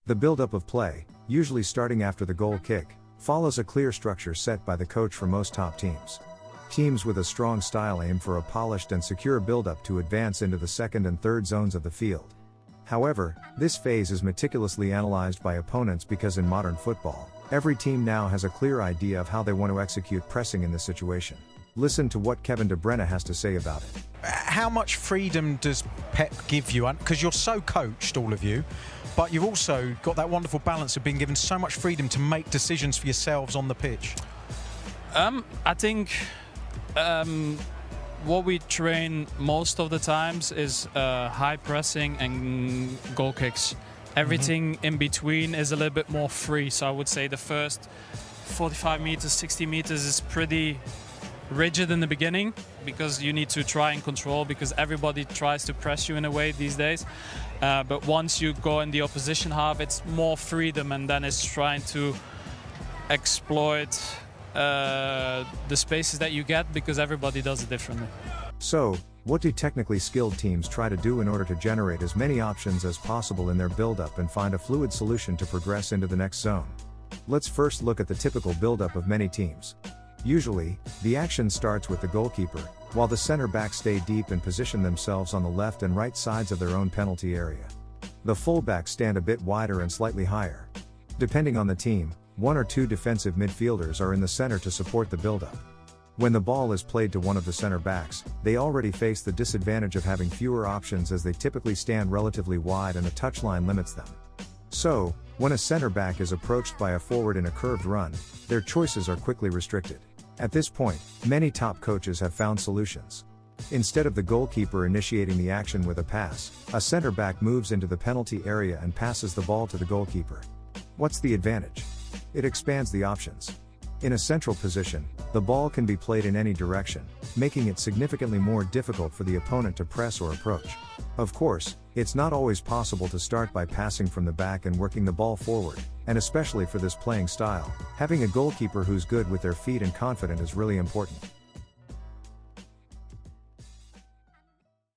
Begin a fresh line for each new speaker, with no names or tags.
The buildup of play, usually starting after the goal kick, follows a clear structure set by the coach for most top teams. Teams with a strong style aim for a polished and secure buildup to advance into the second and third zones of the field. However, this phase is meticulously analyzed by opponents because in modern football, every team now has a clear idea of how they want to execute pressing in this situation. Listen to what Kevin De Bruyne has to say about it.
How much freedom does Pep give you? Because you're so coached, all of you, but you've also got that wonderful balance of being given so much freedom to make decisions for yourselves on the pitch.
I think what we train most of the times is high pressing and goal kicks. Everything in between is a little bit more free. So I would say the first 45 meters, 60 meters is pretty rigid in the beginning because you need to try and control because everybody tries to press you in a way these days. But once you go in the opposition half, it's more freedom and then it's trying to exploit the spaces that you get because everybody does it differently.
So, what do technically skilled teams try to do in order to generate as many options as possible in their build-up and find a fluid solution to progress into the next zone? Let's first look at the typical build-up of many teams. Usually, the action starts with the goalkeeper, while the center backs stay deep and position themselves on the left and right sides of their own penalty area. The fullbacks stand a bit wider and slightly higher. Depending on the team, one or two defensive midfielders are in the center to support the build-up. When the ball is played to one of the center backs, they already face the disadvantage of having fewer options as they typically stand relatively wide and the touchline limits them. So, when a center back is approached by a forward in a curved run, their choices are quickly restricted. At this point, many top coaches have found solutions. Instead of the goalkeeper initiating the action with a pass, a center back moves into the penalty area and passes the ball to the goalkeeper. What's the advantage? It expands the options. In a central position, the ball can be played in any direction, making it significantly more difficult for the opponent to press or approach. Of course, it's not always possible to start by passing from the back and working the ball forward, and especially for this playing style, having a goalkeeper who's good with their feet and confident is really important.